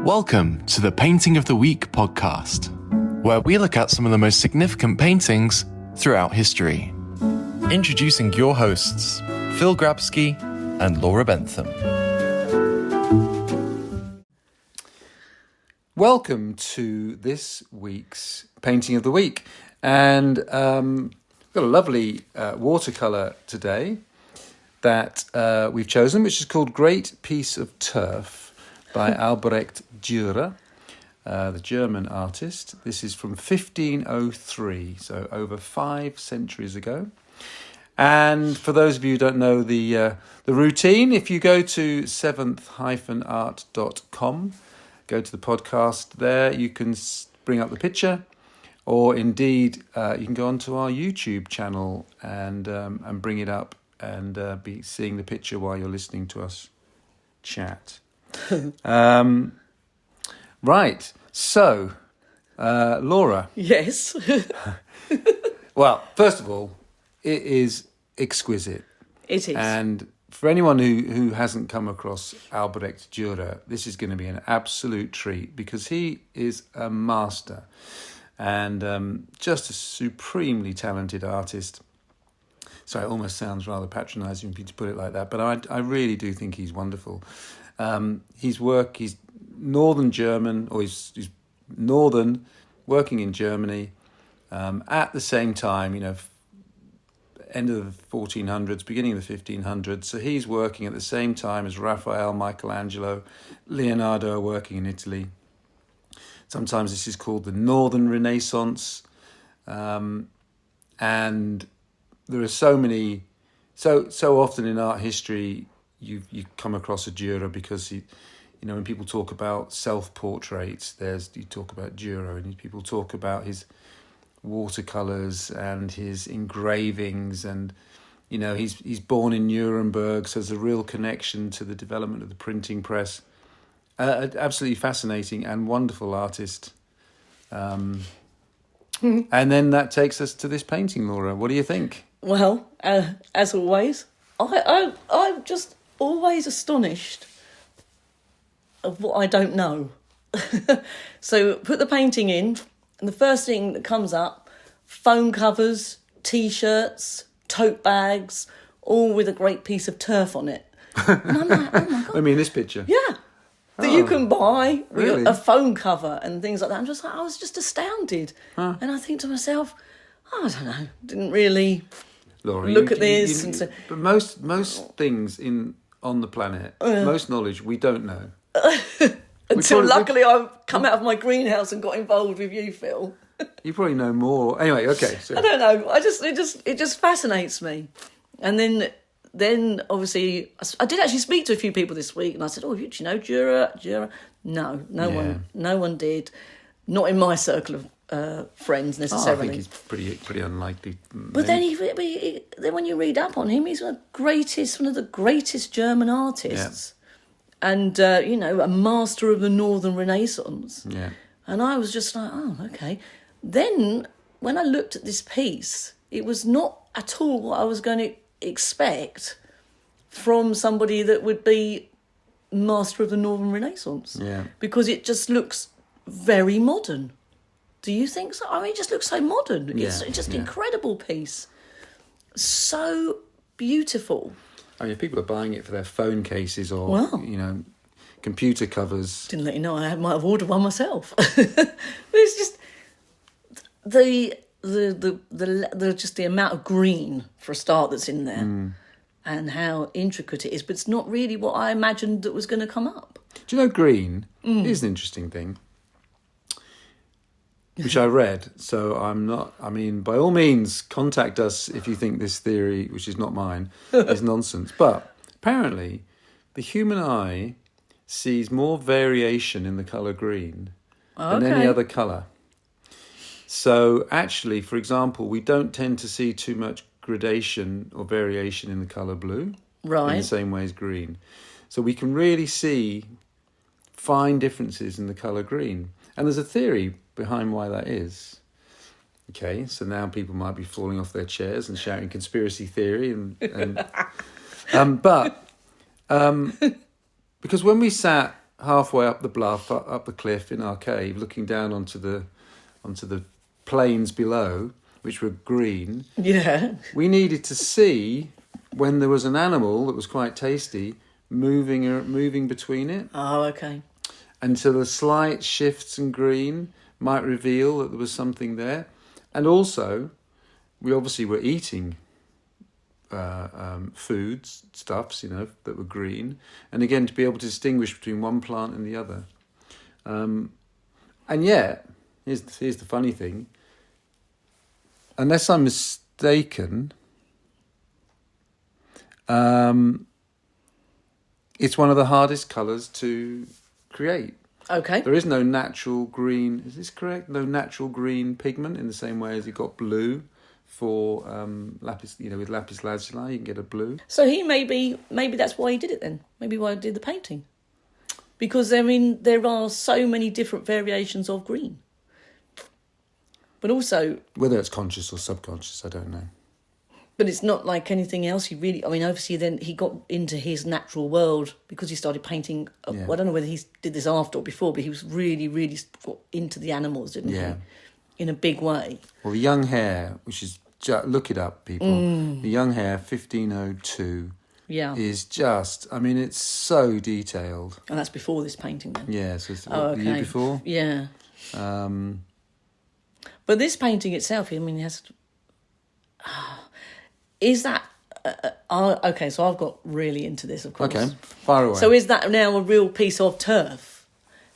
Welcome to the Painting of the Week podcast, where we look at some of the most significant paintings throughout history. Introducing your hosts, Phil Grabsky and Laura Bentham. Welcome to this week's Painting of the Week. And we've got a lovely watercolour today that we've chosen, which is called Great Piece of Turf by Albrecht Dürer, the German artist. This is from 1503, so over 5 centuries ago. And for those of you who don't know the routine, if you go to seventh-art.com, go to the podcast there, you can bring up the picture, or indeed you can go onto our YouTube channel and bring it up and be seeing the picture while you're listening to us chat. Right, so Laura. Yes. Well, first of all, it is exquisite. It is. And for anyone who hasn't come across Albrecht Dürer, this is going to be an absolute treat because he is a master and just a supremely talented artist. So it almost sounds rather patronising for you to put it like that, but I really do think he's wonderful. His work, he's northern German, or he's northern, working in Germany at the same time, end of the 1400s, beginning of the 1500s. So he's working at the same time as Raphael, Michelangelo, Leonardo are working in Italy. Sometimes this is called the Northern Renaissance. And there are so often in art history, you come across a Dürer because when people talk about self-portraits, you talk about Dürer, and people talk about his watercolors and his engravings, and he's born in Nuremberg, so there's a real connection to the development of the printing press. Absolutely fascinating and wonderful artist. And then that takes us to this painting, Laura. What do you think? Well, as always, I'm just always astonished of what I don't know. So put the painting in, and the first thing that comes up, phone covers, T-shirts, tote bags, all with a great piece of turf on it. And I'm like, oh my God. I mean, this picture? Yeah. That you can buy really? A phone cover and things like that. I was just astounded. Huh. And I think to myself, I don't know, didn't really Laura, look at this. And say, but most things on the planet, most knowledge, we don't know. Until luckily I've come out of my greenhouse and got involved with you, Phil. You probably know more. Anyway, okay. So. I don't know. It just fascinates me. And then obviously I did actually speak to a few people this week, and I said, "Oh, do you know Dürer?" No one did. Not in my circle of friends necessarily. I think he's pretty unlikely. But then when you read up on him, he's one of the greatest German artists, and a master of the Northern Renaissance. Yeah. And I was just like, oh, okay. Then when I looked at this piece, it was not at all what I was going to expect from somebody that would be master of the Northern Renaissance. Yeah. Because it just looks very modern. Do you think so? I mean, it just looks so modern. It's just an incredible piece. So beautiful. I mean, people are buying it for their phone cases or, computer covers. Didn't let you know I might have ordered one myself. It's just the just the amount of green for a start that's in there, and how intricate it is. But it's not really what I imagined that was going to come up. Do you know green is an interesting thing, which I read. So by all means, contact us if you think this theory, which is not mine, is nonsense. But apparently, the human eye sees more variation in the colour green than any other colour. So actually, for example, we don't tend to see too much gradation or variation in the colour blue, right? In the same way as green. So we can really see fine differences in the colour green. And there's a theory behind why that is. Okay, so now people might be falling off their chairs and shouting conspiracy theory, because when we sat halfway up the bluff, up the cliff in our cave, looking down onto the plains below, which were green. Yeah. We needed to see when there was an animal that was quite tasty moving between it. Oh, okay. And so the slight shifts in green might reveal that there was something there. And also, we obviously were eating foods, stuffs, that were green. And again, to be able to distinguish between one plant and the other. And yet, here's the funny thing. Unless I'm mistaken, it's one of the hardest colours to create. Okay. There is no natural green. Is this correct? No natural green pigment in the same way as you got blue for lapis. With lapis lazuli, you can get a blue. So maybe that's why he did it then. Maybe why he did the painting, because there are so many different variations of green. But also, whether it's conscious or subconscious, I don't know. But it's not like anything else. Obviously then he got into his natural world because he started painting. Yeah. I don't know whether he did this after or before, but he was really, really got into the animals, didn't he? In a big way. Well, the young hare, which is, look it up, people. The young hare, 1502, is just, it's so detailed. And that's before this painting then? Yeah, so it's the year before? Yeah. But this painting itself, it has... Is that... okay, so I've got really into this, of course. Okay, far away. So is that now a real piece of turf?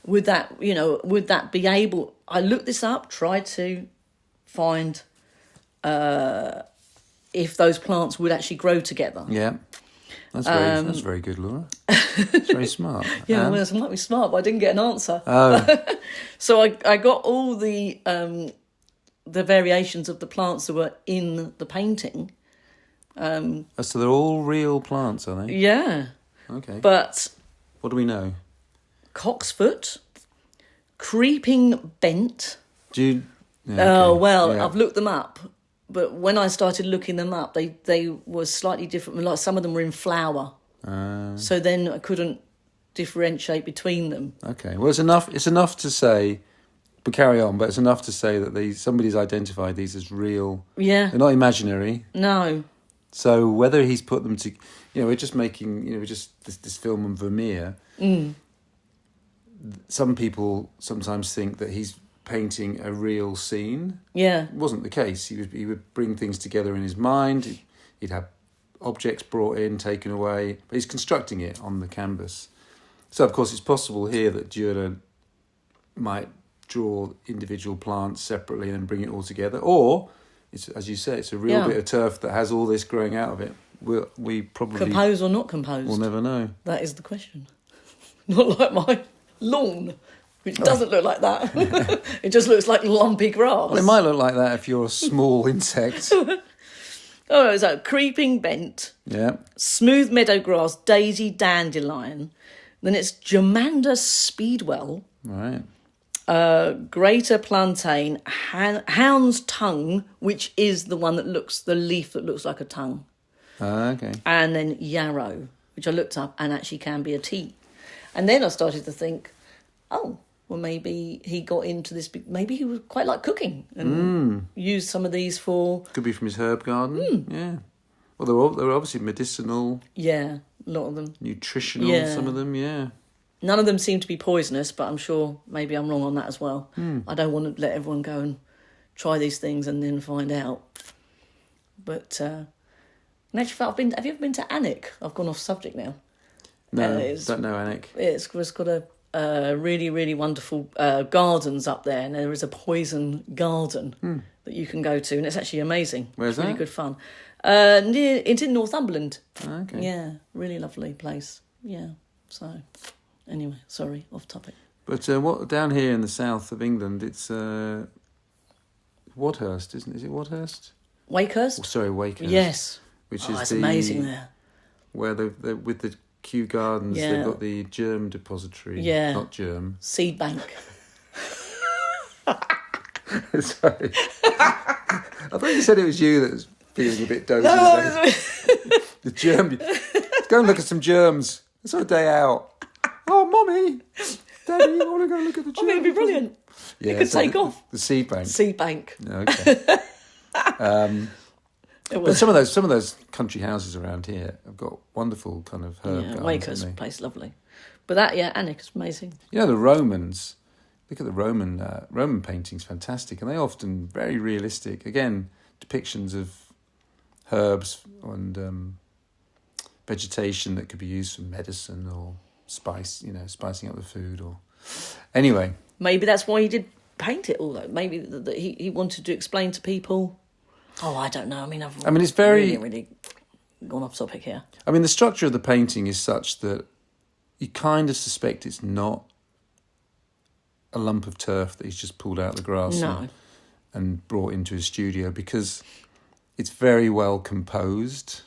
Would that be able... I looked this up, tried to find if those plants would actually grow together. Yeah. That's very good, Laura. It's very smart. Yeah, well, it might be smart, but I didn't get an answer. Oh. So I got all the variations of the plants that were in the painting. So they're all real plants, are they? Yeah. Okay. But... What do we know? Cocksfoot, creeping bent. Okay. I've looked them up. But when I started looking them up, they were slightly different. Like some of them were in flower. So then I couldn't differentiate between them. Okay. Well, it's enough to say... But carry on, but it's enough to say that somebody's identified these as real. Yeah. They're not imaginary. No. So whether he's put them to... we're just making... this film on Vermeer. Some people sometimes think that he's painting a real scene. Yeah. It wasn't the case. He would bring things together in his mind. He'd have objects brought in, taken away. But he's constructing it on the canvas. So, of course, it's possible here that Dürer might draw individual plants separately and bring it all together. Or, as you say, it's a real bit of turf that has all this growing out of it. We probably... Compose or not composed? We'll never know. That is the question. Not like my lawn, which doesn't look like that. It just looks like lumpy grass. Well, it might look like that if you're a small insect. Oh, so creeping bent. Yeah. Smooth meadow grass, daisy dandelion. Then it's Germander speedwell. Right. Greater plantain, hound's tongue, which is the one the leaf that looks like a tongue. Okay. And then yarrow, which I looked up and actually can be a tea. And then I started to think, maybe he got into this. Maybe he would quite like cooking and used some of these for... Could be from his herb garden. Yeah. Well, they're obviously medicinal. Yeah, a lot of them. Nutritional, some of them, yeah. None of them seem to be poisonous, but I'm sure maybe I'm wrong on that as well. I don't want to let everyone go and try these things and then find out. But in actual fact, have you ever been to Alnwick? I've gone off subject now. No, don't know Alnwick. It's got a really, really wonderful gardens up there, and there is a poison garden that you can go to, and it's actually amazing. Where's it's really that? good fun. It's in Northumberland. Okay. Yeah, really lovely place. Yeah, so anyway, sorry, off topic. But what down here in the south of England, it's Wadhurst, isn't it? Is it Wadhurst? Wakehurst? Oh, sorry, Wakehurst. Yes. Which is it's amazing there. Where they're with the Kew Gardens, they've got the germ depository. Yeah. Not germ. Seed bank. Sorry. I thought you said it was you that was feeling a bit dozy today. The germ. Go and look at some germs. It's our day out. Oh, Mummy, Daddy, I want to go look at the I mean, it'd be brilliant. Yeah, You could take off. The seed bank. Seed bank. Okay. But some of those country houses around here have got wonderful kind of herb gardens. Waco's place, lovely. But that, Alnwick is amazing. You know, the Romans, look at the Roman paintings, fantastic. And they often very realistic. Again, depictions of herbs and vegetation that could be used for medicine or spicing up the food. Or anyway. Maybe that's why he did paint it all, though. Maybe that he wanted to explain to people. Oh, I don't know. I mean, it's very... really gone off topic here. I mean, the structure of the painting is such that you kind of suspect it's not a lump of turf that he's just pulled out of the grass and brought into his studio, because it's very well composed.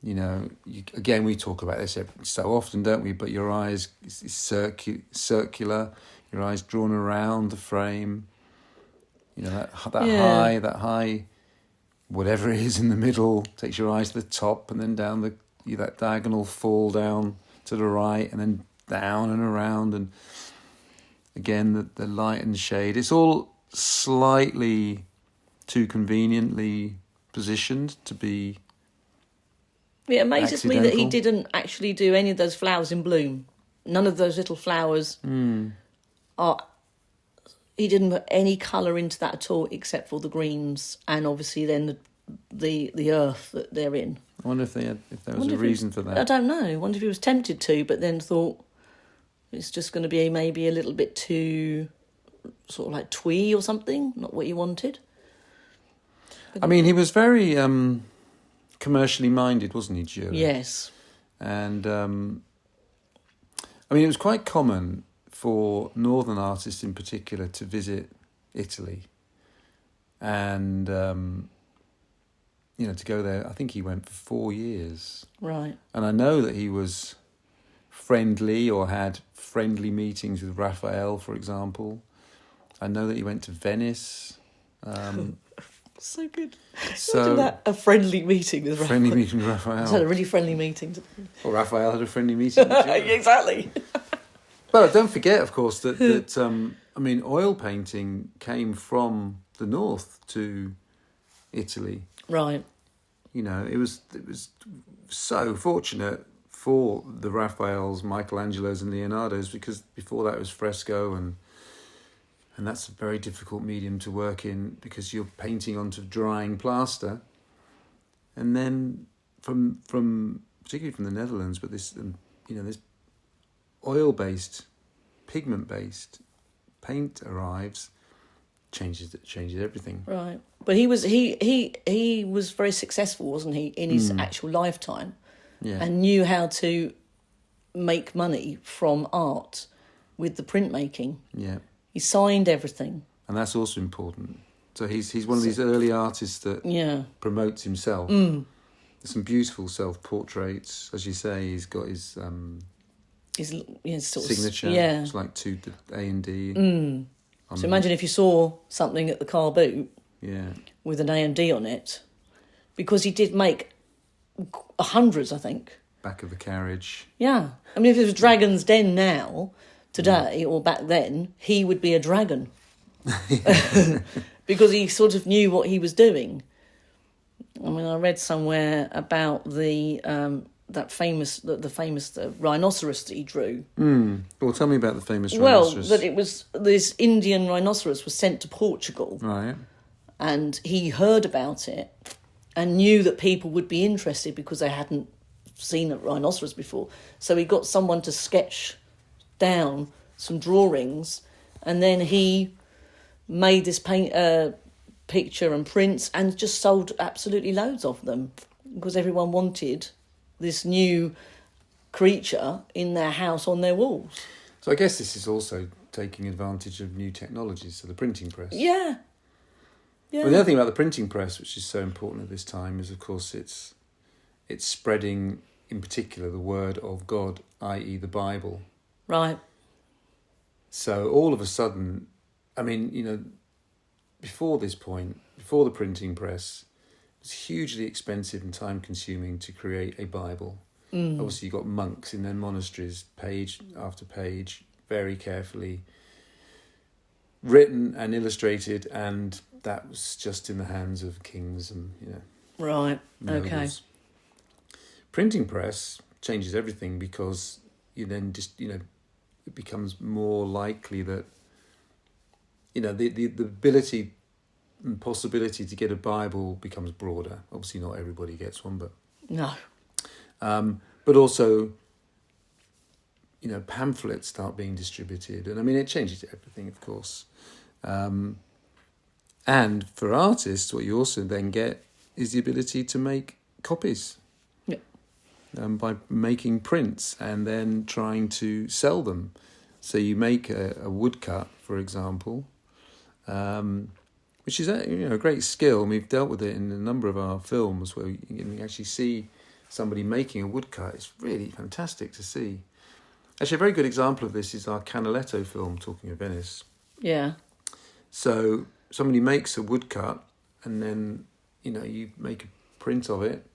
You know, again, we talk about this so often, don't we? But your eyes is circular, your eyes drawn around the frame. You know, that high, whatever it is in the middle, takes your eyes to the top and then down that diagonal fall down to the right and then down and around. And again, the light and shade. It's all slightly too conveniently positioned to be It amazes me that he didn't actually do any of those flowers in bloom. None of those little flowers are... He didn't put any colour into that at all, except for the greens and obviously then the earth that they're in. I wonder if there was a reason for that. I don't know. I wonder if he was tempted to, but then thought it's just going to be maybe a little bit too sort of like twee or something, not what he wanted. But he was very commercially minded, wasn't he, Dürer? Yes. And it was quite common for northern artists in particular to visit Italy and, to go there. I think he went for 4 years. Right. And I know that he was friendly or had friendly meetings with Raphael, for example. I know that he went to Venice. So good. So imagine that, a friendly meeting with Raphael. Friendly meeting with Raphael. He's had a really friendly meeting. Or Raphael had a friendly meeting with Dürer. Exactly. But don't forget, of course, that oil painting came from the north to Italy. Right. You know, it was so fortunate for the Raphaels, Michelangelos and Leonardos, because before that it was fresco, and that's a very difficult medium to work in because you're painting onto drying plaster. And then from particularly from the Netherlands, but this oil-based, pigment-based paint arrives, changes everything. Right, but he was very successful, wasn't he, in his actual lifetime, and knew how to make money from art with the printmaking. Yeah, he signed everything, and that's also important. So he's one of these early artists that promotes himself. There's some beautiful self-portraits, as you say. He's got his sort signature. Of, it's like to the A and D. So imagine if you saw something at the car boot with an A and D on it, because he did make hundreds, I think. Back of the carriage. Yeah. I mean, if it was Dragon's Den now, today, or back then, he would be a dragon. Because he sort of knew what he was doing. I mean, I read somewhere about the famous rhinoceros that he drew. Well, tell me about the famous rhinoceros. Well, that it was this Indian rhinoceros was sent to Portugal. Right. And he heard about it and knew that people would be interested because they hadn't seen a rhinoceros before. So he got someone to sketch down some drawings, and then he made this picture and prints and just sold absolutely loads of them because everyone wanted this new creature in their house on their walls. So I guess this is also taking advantage of new technologies, so the printing press. Yeah. Well, the other thing about the printing press, which is so important at this time, is of course it's spreading, in particular, the word of God, i.e. the Bible. Right. So all of a sudden, before this point, before the printing press, it was hugely expensive and time-consuming to create a Bible. Obviously, you've got monks in their monasteries, page after page, very carefully written and illustrated, and that was just in the hands of kings and Right. nobles. Okay. Printing press changes everything, because you then just it becomes more likely that the ability and possibility to get a Bible becomes broader. Obviously, not everybody gets one, but No. but also pamphlets start being distributed, and it changes everything, of course. And for artists, what you also then get is the ability to make copies. Yeah. By making prints and then trying to sell them. So you make a woodcut, for example, which is a great skill, and we've dealt with it in a number of our films where you can actually see somebody making a woodcut. It's really fantastic to see. Actually, a very good example of this is our Canaletto film, Talking of Venice. Yeah. So somebody makes a woodcut, and then you make a print of it,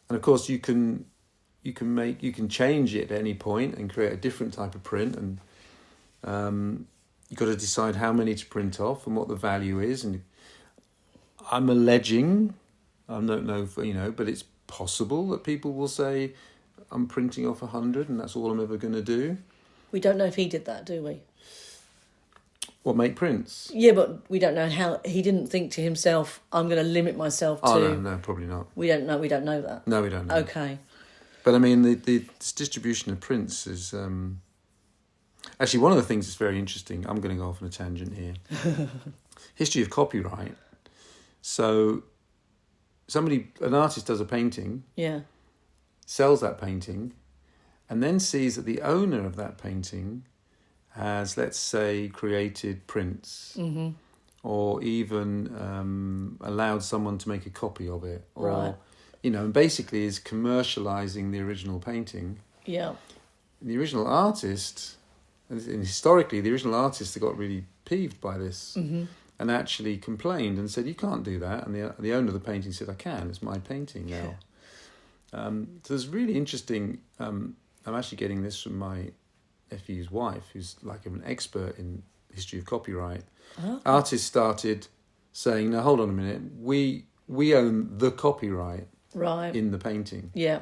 and of course you can change it at any point and create a different type of print, and you've got to decide how many to print off and what the value is. And I'm alleging, I don't know, but it's possible that people will say, I'm printing off 100 and that's all I'm ever going to do. We don't know if he did that, do we? What, make prints? Yeah, but we don't know how. He didn't think to himself, I'm going to limit myself to... Oh, no, probably not. We don't know that. No, we don't know. Okay. But the distribution of prints is... Actually, one of the things that's very interesting, I'm going to go off on a tangent here. History of copyright. So an artist does a painting, Yeah. sells that painting, and then sees that the owner of that painting has, let's say, created prints, or even allowed someone to make a copy of it, or Right. and basically is commercializing the original painting. Yeah. The original artist, and historically, the original artists got really peeved by this, and actually complained and said, "You can't do that." And the owner of the painting said, "I can. It's my painting now." So it's really interesting. I'm actually getting this from my nephew's wife, who's like an expert in history of copyright. Oh. Artists started saying, "No, hold on a minute. We own the copyright Right. in the painting. Yeah.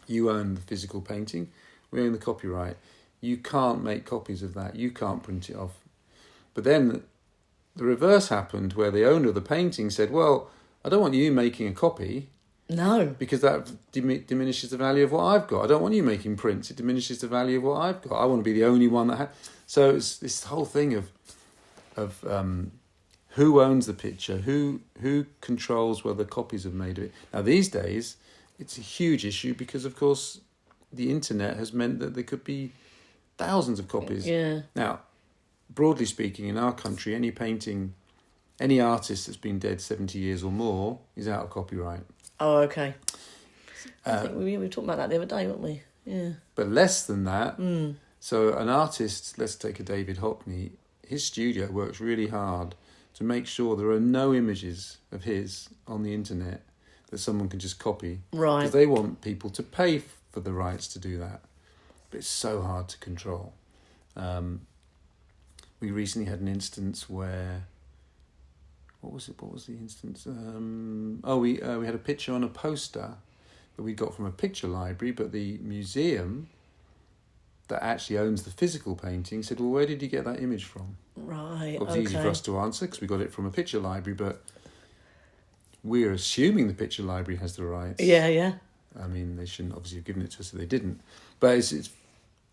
You own the physical painting. We own the copyright. You can't make copies of that. You can't print it off." But then the reverse happened, where the owner of the painting said, "Well, I don't want you making a copy, No. because that diminishes the value of what I've got. I don't want you making prints. It diminishes the value of what I've got. I want to be the only one that..." So it's this whole thing of who owns the picture, who controls whether copies are made of it. Now, these days, it's a huge issue because, of course, the internet has meant that there could be thousands of copies. Yeah. Now, broadly speaking, in our country, any painting, any artist that's been dead 70 years or more is out of copyright. Oh, okay. I think we were talking about that the other day, weren't we? Yeah. But less than that, so an artist, let's take a David Hockney, his studio works really hard to make sure there are no images of his on the internet that someone can just copy. Right. Because they want people to pay for the rights to do that. But it's so hard to control. We recently had an instance where... What was it? What was the instance? We had a picture on a poster that we got from a picture library, but the museum that actually owns the physical painting said, "Well, where did you get that image from?" Right. Well, it's easy for us to answer because we got it from a picture library, but we're assuming the picture library has the rights. Yeah, yeah. They shouldn't obviously have given it to us if they didn't. But it's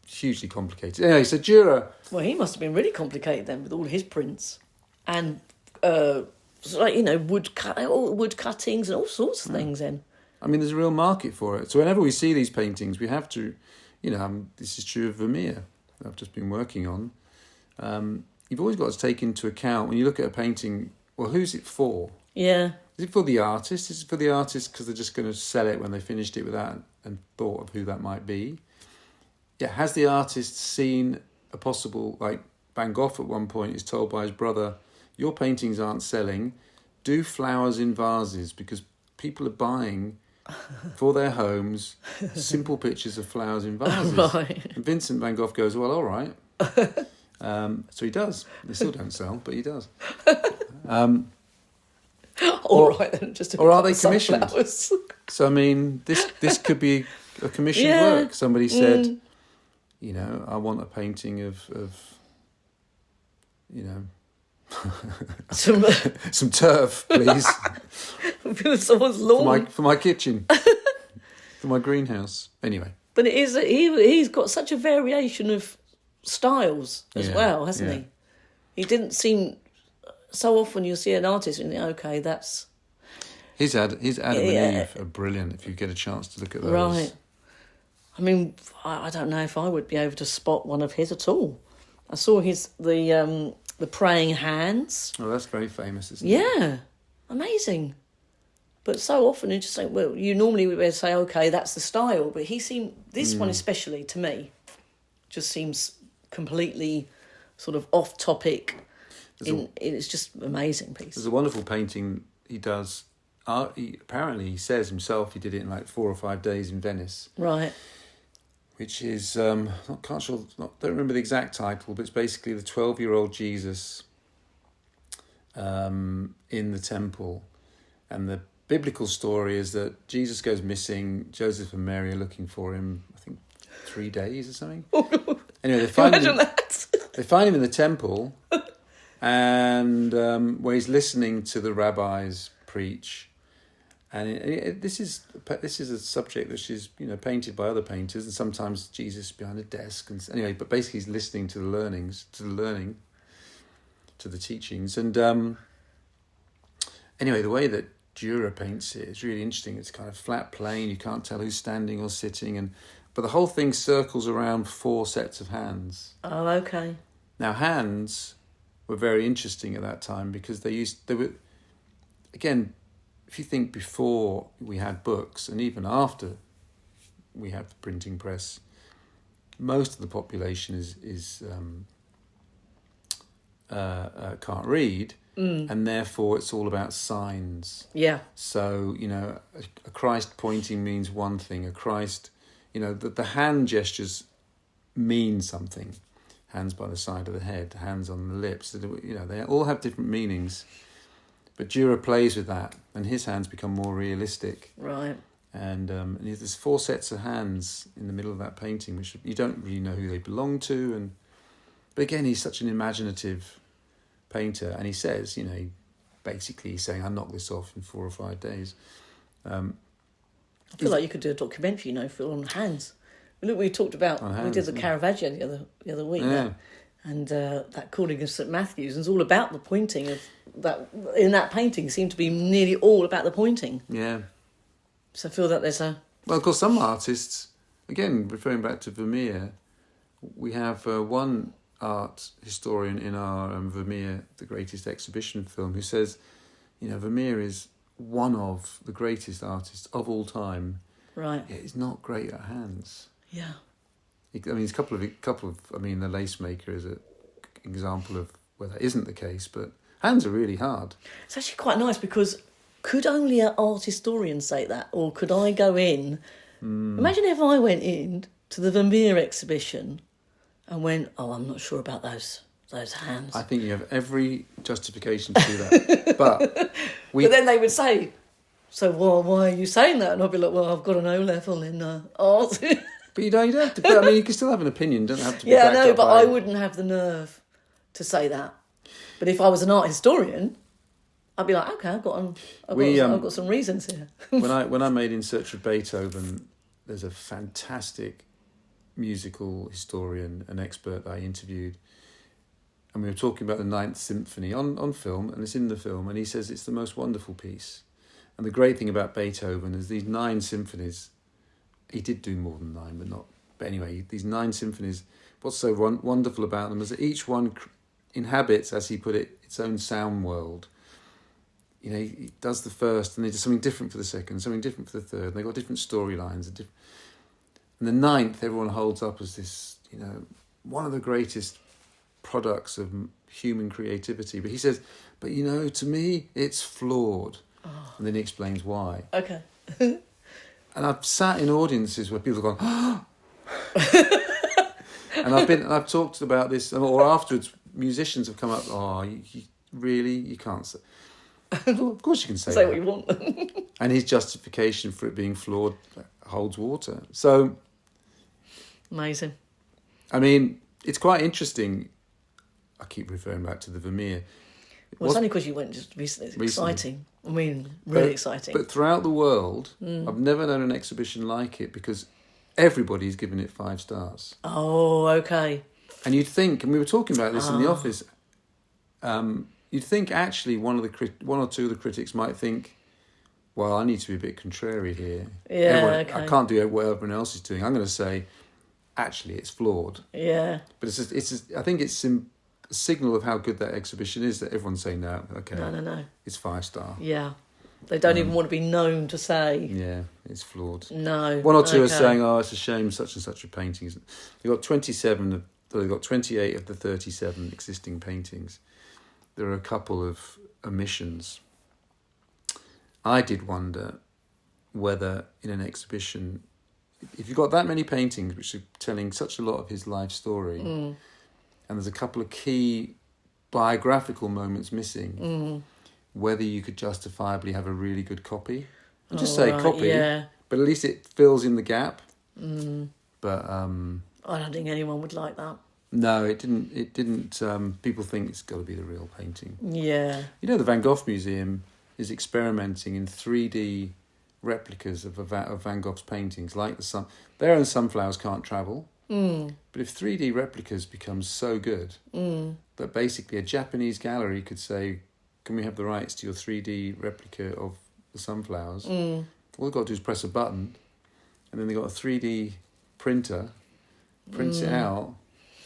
hugely complicated. Anyway, so Dürer... Well, he must have been really complicated then with all his prints and wood cuttings and all sorts of things then. There's a real market for it. So whenever we see these paintings, we have to, this is true of Vermeer, that I've just been working on. You've always got to take into account, when you look at a painting, well, who's it for? Yeah. Is it for the artist? Is it for the artist because they're just going to sell it when they finished it without and thought of who that might be? Yeah, has the artist seen a possible, like Van Gogh at one point is told by his brother, "Your paintings aren't selling, do flowers in vases because people are buying for their homes, simple pictures of flowers in vases. Right. And Vincent van Gogh goes, well, all right. So he does. They still don't sell, but he does. All right, then. Just or are they commissioned? sunflowers. So, I mean, this could be a commissioned Yeah. work. Somebody said, you know, I want a painting of you know, some turf, please, Someone's lawn. for my kitchen, for my greenhouse. Anyway. But it is he's got such a variation of styles as well, hasn't he? He didn't seem so often you'll see an artist and you think, okay, that's His Adam and Eve are brilliant if you get a chance to look at those. right. I mean, I don't know if I would be able to spot one of his at all. I saw the praying hands. Oh, that's very famous, isn't it? Yeah, amazing. But so often you just think, well, you normally would say, okay, that's the style. But this one especially, to me, just seems completely sort of off topic. It's just an amazing piece. There's a wonderful painting he does. Apparently, he says himself he did it in like 4 or 5 days in Venice. Right. Which is, don't remember the exact title, but it's basically the 12-year-old Jesus in the temple. And the biblical story is that Jesus goes missing. Joseph and Mary are looking for him, I think, 3 days or something. Anyway, they find him. They find him in the temple, and where he's listening to the rabbis preach. And this is a subject which is, you know, painted by other painters, and sometimes Jesus behind a desk. And anyway, but basically he's listening to the teachings. And anyway, the way that Dürer paints it is really interesting. It's kind of flat plane. You can't tell who's standing or sitting, but the whole thing circles around 4 sets of hands. Oh, okay. Now, hands were very interesting at that time because they were, again, if you think before we had books and even after we have the printing press, most of the population can't read, and therefore it's all about signs. Yeah. So, you know, a Christ pointing means one thing. A Christ, you know, the hand gestures mean something. Hands by the side of the head, hands on the lips. You know, they all have different meanings. But Dürer plays with that, and his hands become more realistic. Right. And there's 4 sets of hands in the middle of that painting, which you don't really know who they belong to. But again, he's such an imaginative painter, and he says, you know, he's saying, I knocked this off in 4 or 5 days. I feel like you could do a documentary, you know, Phil, on hands. Look, we talked about, we did the Caravaggio the other week. Yeah. And that calling of St. Matthew's, and it's all about the pointing of that. In that painting, seemed to be nearly all about the pointing. Yeah. So I feel that there's a... Well, of course, some artists, again, referring back to Vermeer, we have one art historian in our Vermeer, the Greatest Exhibition film, who says, you know, Vermeer is one of the greatest artists of all time. Right. Yet he's not great at hands. Yeah. I mean, the lace maker is an example of where that isn't the case, but hands are really hard. It's actually quite nice because could only an art historian say that? Or could I go in? Imagine if I went in to the Vermeer exhibition and went, oh, I'm not sure about those hands. I think you have every justification to do that. But then they would say, so why are you saying that? And I'd be like, well, I've got an O-level in art. But you don't have to. But, I mean, you can still have an opinion. Don't have to. Be yeah, no, but I wouldn't have the nerve to say that. But if I was an art historian, I'd be like, okay, I've got some reasons here. when I made In Search of Beethoven, there's a fantastic musical historian, an expert that I interviewed, and we were talking about the Ninth Symphony on film, and it's in the film, and he says it's the most wonderful piece. And the great thing about Beethoven is these 9 symphonies. He did do more than 9, but anyway, these 9 symphonies, what's so wonderful about them is that each one inhabits, as he put it, its own sound world. You know, he does the first, and they do something different for the second, something different for the third, and they've got different storylines. And the 9th, everyone holds up as this, you know, one of the greatest products of human creativity. But he says, to me, it's flawed. Oh. And then he explains why. Okay. And I've sat in audiences where people have gone, and I've talked about this, or afterwards, musicians have come up, you can't say. Well, of course you can say Say that. what you want. And his justification for it being flawed holds water. So, Amazing. I mean, it's quite interesting. I keep referring back to the Vermeer. Well, it's only because you went just recently. It's exciting. I mean, really exciting. But throughout the world, I've never known an exhibition like it because everybody's given it 5 stars. Oh, okay. And you'd think, and we were talking about this in the office, you'd think actually one or two of the critics might think, well, I need to be a bit contrary here. Yeah, okay. I can't do what everyone else is doing. I'm going to say, actually, it's flawed. Yeah. But I think it's a signal of how good that exhibition is that everyone's saying, no, okay. No. It's 5-star. Yeah. They don't even want to be known to say. Yeah, it's flawed. No. One or two are saying, it's a shame such and such a painting. They've got 28 of the 37 existing paintings. There are a couple of omissions. I did wonder whether in an exhibition, if you've got that many paintings which are telling such a lot of his life story, and there's a couple of key biographical moments missing, whether you could justifiably have a really good copy. I'll just say copy, but at least it fills in the gap. But I don't think anyone would like that. No, it didn't. People think it's got to be the real painting. Yeah. You know, the Van Gogh Museum is experimenting in 3D replicas of Van Gogh's paintings, like their own sunflowers can't travel. But if 3D replicas become so good that basically a Japanese gallery could say, can we have the rights to your 3D replica of the sunflowers? All they've got to do is press a button, and then they've got a 3D printer, prints it out.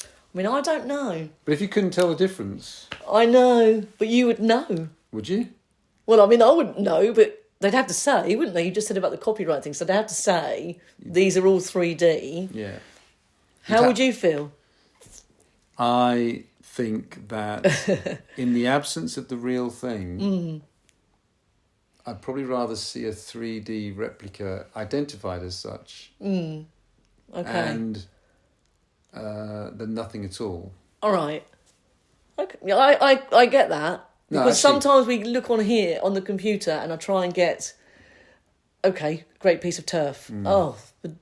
I mean, I don't know. But if you couldn't tell the difference... I know, but you would know. Would you? Well, I mean, I wouldn't know, but they'd have to say, wouldn't they? You just said about the copyright thing, so they'd have to say, these are all 3D. Yeah. How would you feel? I think that in the absence of the real thing, I'd probably rather see a 3D replica identified as such. Okay. And than nothing at all. All right. Okay. Yeah, I get that. Because sometimes we look on here on the computer and I try and get, great piece of turf. Oh,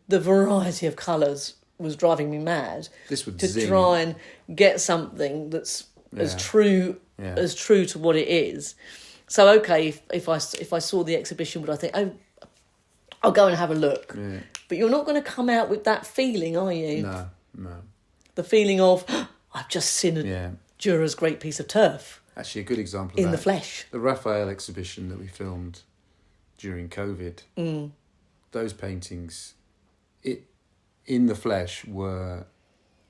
the variety of colours was driving me mad. This would to zing. Try and get something that's as true to what it is. So if I saw the exhibition, would I think, I'll go and have a look? Yeah. But you're not going to come out with that feeling, are you? No. The feeling of, I've just seen Durer'S great piece of turf. Actually, a good example of in that. the flesh. The Raphael exhibition that we filmed during COVID, those paintings, in the flesh, were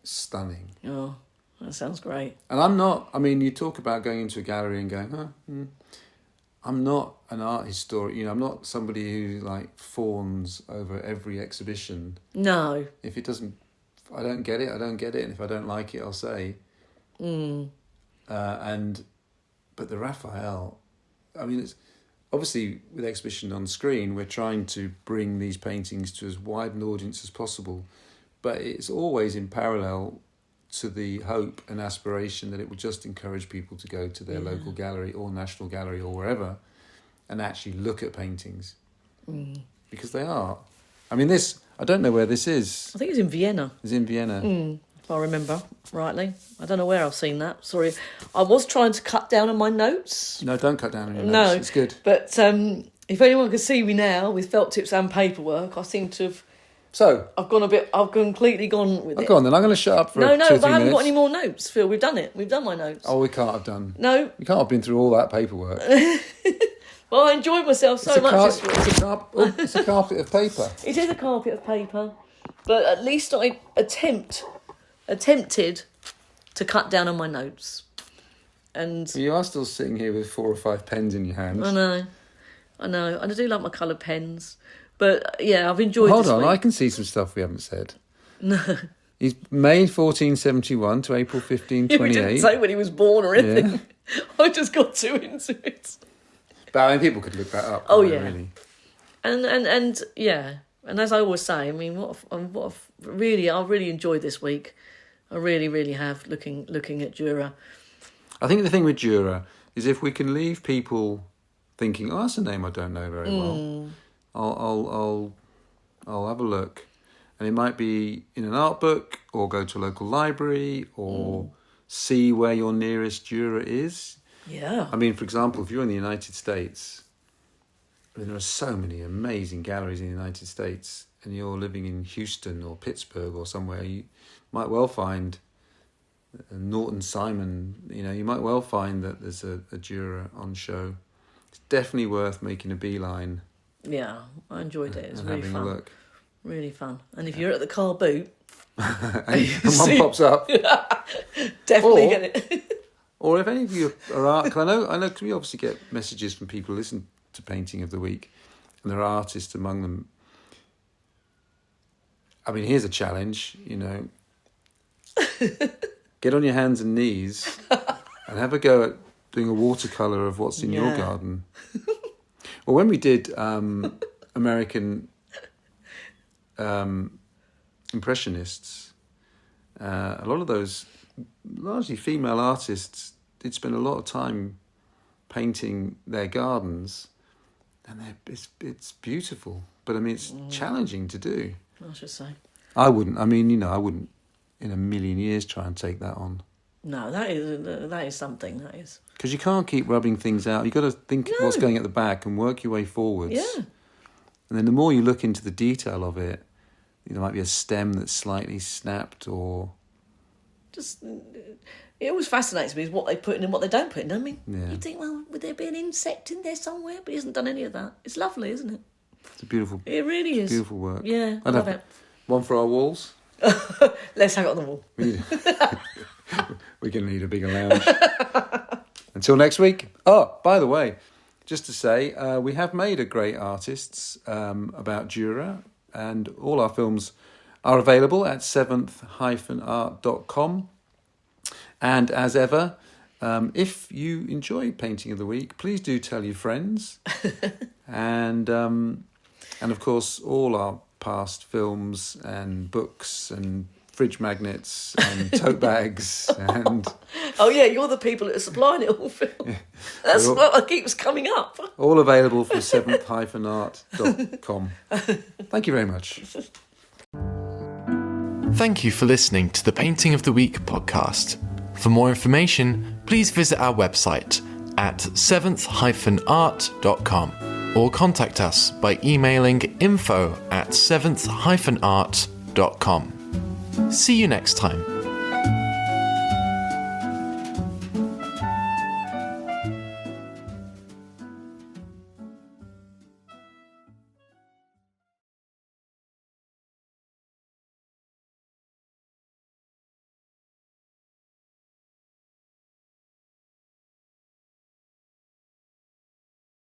stunning. Oh, that sounds great. And you talk about going into a gallery and going, I'm not an art historian. I'm not somebody who fawns over every exhibition. No. If I don't get it, I don't get it. And if I don't like it, I'll say. But the Raphael, it's obviously with exhibition on screen, we're trying to bring these paintings to as wide an audience as possible. But it's always in parallel to the hope and aspiration that it will just encourage people to go to their local gallery or national gallery or wherever and actually look at paintings. Because they are. I don't know where this is. I think it's in Vienna. It's in Vienna. If I remember rightly. I don't know where I've seen that. Sorry. I was trying to cut down on my notes. No, don't cut down on your notes. No, it's good. But if anyone could see me now with felt tips and paperwork, I seem to have... So... I've completely gone with it. Go on then, I'm going to shut up for 2 or 3 minutes. No, I haven't got any more notes, Phil. We've done it. We've done my notes. Oh, we can't have done. No. We can't have been through all that paperwork. Well, I enjoyed myself so much this week. It's a carpet of paper. It is a carpet of paper. But at least I attempted to cut down on my notes. And you are still sitting here with 4 or 5 pens in your hands. I know. And I do like my coloured pens. But, I've enjoyed Hold this on, week. I can see some stuff we haven't said. No. He's May 1471 to April 1528. We didn't say when he was born or anything. Yeah. I just got too into it. But people could look that up. Oh, yeah. Really. And And as I always say, I mean, I really enjoyed this week. I really, really have looking at Dürer. I think the thing with Dürer is if we can leave people thinking, "Oh, that's a name I don't know very well," I'll have a look, and it might be in an art book, or go to a local library, or see where your nearest Dürer is. Yeah. I mean, for example, if you're in the United States, I mean, there are so many amazing galleries in the United States, and you're living in Houston or Pittsburgh or somewhere, you might well find Norton Simon. You know, you might well find that there's a Dürer on show. It's definitely worth making a beeline. Yeah, I enjoyed it. It was really having fun. a look. Really fun. And if you're at the car boot, and one pops up, definitely get it. Or if any of you are art, cause I know, cause we obviously get messages from people who listen to Painting of the Week, and there are artists among them. I mean, here's a challenge, you know. Get on your hands and knees and have a go at doing a watercolour of what's in your garden. Well, when we did American Impressionists, a lot of those largely female artists did spend a lot of time painting their gardens, and it's beautiful. But I mean, it's challenging to do. I should say. I wouldn't in a million years try and take that on. No, that is something. That is because you can't keep rubbing things out. You've got to think what's going at the back and work your way forwards. Yeah. And then the more you look into the detail of it, there might be a stem that's slightly snapped, or just it always fascinates me is what they put in and what they don't put in. I mean, Yeah. you think, well, would there be an insect in there somewhere? But he hasn't done any of that. It's lovely, isn't it? it's a beautiful, It really is. beautiful work. Yeah, I I'd love have it. one for our walls. Let's hang it on the wall. We're going to need a bigger lounge. Until next week. Oh, by the way, just to say, we have made a Great Artists about Dürer, and all our films are available at seventh-art.com. And as ever, if you enjoy Painting of the Week, please do tell your friends. And of course, all our past films and books and fridge magnets and tote bags and Oh yeah, you're the people that are supplying it all, Phil. That's what keeps coming up. all available from seventh-art.com. Thank you very much. Thank you for listening to the Painting of the Week podcast. For more information, please visit our website at seventh-art.com or contact us by emailing info@seventh-art.com. See you next time.